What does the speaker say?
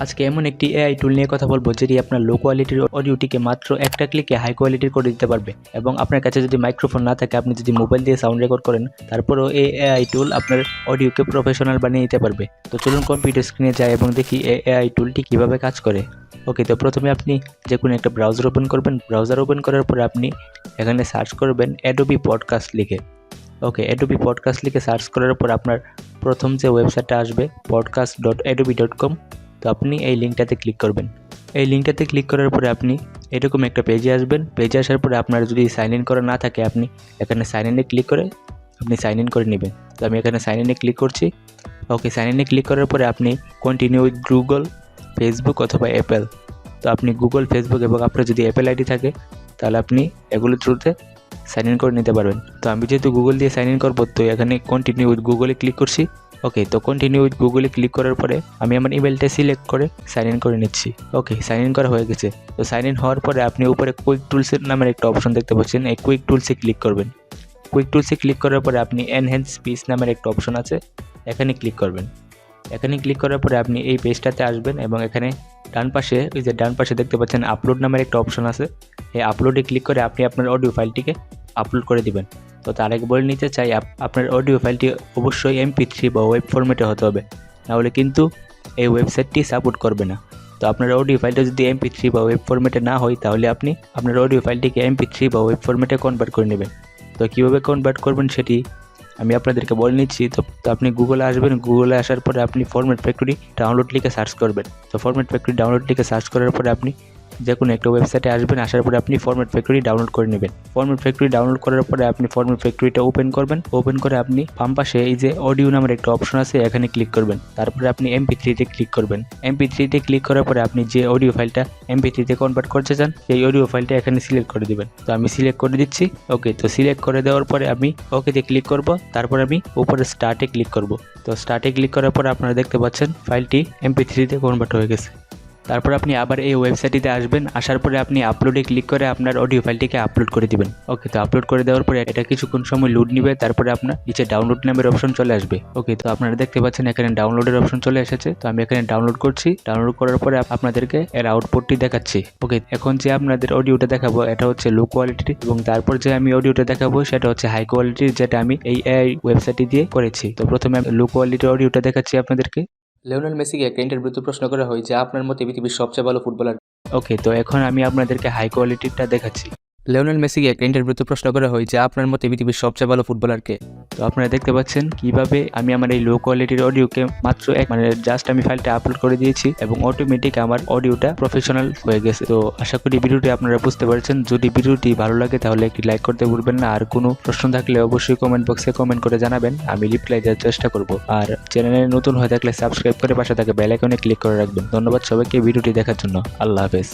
আজকে এমন একটি এআই টুল নিয়ে কথা বলবো যেটি আপনার লো কোয়ালিটির অডিওটিকে মাত্র একটা ক্লিকে হাই কোয়ালিটির করে দিতে পারবে। এবং আপনার কাছে যদি মাইক্রোফোন না থাকে, আপনি যদি মোবাইল দিয়ে সাউন্ড রেকর্ড করেন, তারপরেও এই এআই টুল আপনার অডিওকে প্রফেশনাল বানিয়ে দিতে পারবে। তো চলুন কম্পিউটার স্ক্রিনে যাই এবং দেখি এই এআই টুলটি কীভাবে কাজ করে। ওকে, তো প্রথমে আপনি যে কোনো একটা ব্রাউজার ওপেন করবেন। ব্রাউজার ওপেন করার পরে আপনি এখানে সার্চ করবেন অ্যাডোবি পডকাস্ট লিখে। ওকে, অ্যাডোবি পডকাস্ট লিখে সার্চ করার পর আপনার প্রথম যে ওয়েবসাইটটা আসবে podcast.adobe.com। তো আপনি এই লিঙ্কটাতে ক্লিক করবেন। এই লিঙ্কটাতে ক্লিক করার পরে আপনি এরকম একটা পেজে আসবেন। পেজে আসার পরে আপনার যদি সাইন ইন করা না থাকে, আপনি এখানে সাইন ইনে ক্লিক করে আপনি সাইন ইন করে নেবেন। তো আমি এখানে সাইন ইনে ক্লিক করছি। ওকে, সাইন ইনে ক্লিক করার পরে আপনি কন্টিনিউ উইথ গুগল, ফেসবুক অথবা অ্যাপেল। তো আপনি গুগল, ফেসবুক এবং আপনার যদি অ্যাপেল আইডি থাকে তাহলে আপনি এগুলোর থ্রুতে সাইন ইন করে নিতে পারবেন। তো আমি যেহেতু গুগল দিয়ে সাইন ইন করবো, তো এখানে কন্টিনিউ উইথ গুগলে ক্লিক করছি। ওকে, তো কন্টিনিউ উইথ গুগলে ক্লিক করার পরে আমি আমার ইমেলটা সিলেক্ট করে সাইন ইন করে নিচ্ছি। ওকে, সাইন ইন করা হয়ে গেছে। তো সাইন ইন হওয়ার পরে আপনি উপরে কুইক টুলসের নামের একটা অপশন দেখতে পাচ্ছেন। এই কুইক টুলসে ক্লিক করবেন। কুইক টুলসে ক্লিক করার পরে আপনি এনহ্যান্স স্পিচ নামের একটা অপশন আছে, এখানে ক্লিক করবেন। এখানে ক্লিক করার পরে আপনি এই পেজটাতে আসবেন এবং এখানে ডান পাশে ডান পাশে দেখতে পাচ্ছেন আপলোড নামের একটা অপশন আছে। এই আপলোডে ক্লিক করে আপনি আপনার অডিও ফাইলটিকে আপলোড করে দিবেন। তো তার আগে বলে নিতে চাই, আপনার অডিও ফাইলটি অবশ্যই MP3 বা ওয়েব ফরম্যাটে হতে হবে, নাহলে কিন্তু এই ওয়েবসাইটটি সাপোর্ট করবে না। তো আপনার অডিও ফাইলটা যদি MP3 বা ওয়েব ফরম্যাটে না হয়, তাহলে আপনি আপনার অডিও ফাইলটিকে MP3 বা ওয়েব ফরম্যাটে কনভার্ট করে নেবেন। তো কীভাবে কনভার্ট করবেন সেটি আমি আপনাদেরকে বলে নিচ্ছি। তো আপনি গুগলে আসবেন। গুগলে আসার পরে আপনি ফরম্যাট ফ্যাক্টরি ডাউনলোড লিখে সার্চ করবেন। তো ফরম্যাট ফ্যাক্টরি ডাউনলোড লিখে সার্চ করার পরে আপনি যে কোনো একটা ওয়েবসাইটে আসবেন। আসার পরে আপনি ফরম্যাট ফ্যাক্টরি ডাউনলোড করে নেবেন। ফরম্যাট ফ্যাক্টরি ডাউনলোড করার পরে আপনি ফরম্যাট ফ্যাক্টরিটা ওপেন করবেন। ওপেন করে আপনি বাম পাশে এই যে অডিও নামের একটা অপশন আছে, এখানে ক্লিক করবেন। তারপরে আপনি MP3-তে ক্লিক করবেন। MP3-তে ক্লিক করার পরে আপনি যে অডিও ফাইলটা MP3-তে কনভার্ট করতে চান, সেই অডিও ফাইলটা এখানে সিলেক্ট করে দিবেন। তো আমি সিলেক্ট করে দিচ্ছি। ওকে, তো সিলেক্ট করে দেওয়ার পরে আমি ওকেতে ক্লিক করব। তারপর আমি উপরে স্টার্টে ক্লিক করব। তো স্টার্টে ক্লিক করার পর আপনারা দেখতে পাচ্ছেন ফাইলটি MP3-তে কনভার্ট হয়ে গেছে। তারপর আপনি আবার এই ওয়েবসাইটটিতে আসবেন। আসার পরে আপনি আপলোডে ক্লিক করে আপনার অডিও ফাইলটিকে আপলোড করে দিবেন। ওকে, তো আপলোড করে দেওয়ার পরে এটা কিছুক্ষণ সময় লোড নিবে। তারপরে আপনার নিচে ডাউনলোড নামের অপশন চলে আসবে। ওকে, তো আপনারা দেখতে পাচ্ছেন এখানে ডাউনলোডের অপশন চলে এসেছে। তো আমি এখানে ডাউনলোড করছি। ডাউনলোড করার পরে আপনাদেরকে এর আউটপুটটি দেখাচ্ছি। ওকে, এখন যে আপনাদের অডিওটা দেখাবো এটা হচ্ছে লো কোয়ালিটির, এবং তারপর যে আমি অডিওটা দেখাবো সেটা হচ্ছে হাই কোয়ালিটির, যেটা আমি এই এআই ওয়েবসাইটটি দিয়ে করেছি। তো প্রথমে আমি লো কোয়ালিটির অডিওটা দেখাচ্ছি আপনাদেরকে। লিওনেল মেসিকে একটা ইন্টারভিউতে প্রশ্ন করা হয় যে আপনার মতে পৃথিবীর সবচেয়ে ভালো ফুটবলার। ওকে, তো এখন আমি আপনাদেরকে হাই কোয়ালিটিটা দেখাচ্ছি। লিওনেল মেসিকে একটা ইন্টারভিউতে প্রশ্ন করা হয় যে আপনার মতে পৃথিবীর সবচেয়ে ভালো ফুটবলারকে। তো আপনারা দেখতে পাচ্ছেন কিভাবে আমি আমার এই লো কোয়ালিটির অডিওকে মাত্র জাস্ট আমি ফাইলটা আপলোড করে দিয়েছি এবং অটোমেটিক আমার অডিওটা প্রফেশনাল হয়ে গেছে। তো আশা করি ভিডিওটি আপনারা বুঝতে পারছেন। যদি ভিডিওটি ভালো লাগে তাহলে একটি লাইক করতে ভুলবেন না। আর কোনো প্রশ্ন থাকলে অবশ্যই কমেন্ট বক্সে কমেন্ট করে জানাবেন, আমি রিপ্লাই দেওয়ার চেষ্টা করব। আর চ্যানেলে নতুন হয়ে থাকলে সাবস্ক্রাইব করে পাশে থাকা বেল আইকনে ক্লিক করে রাখবেন। ধন্যবাদ সবাইকে ভিডিওটি দেখার জন্য। আল্লাহ হাফেজ।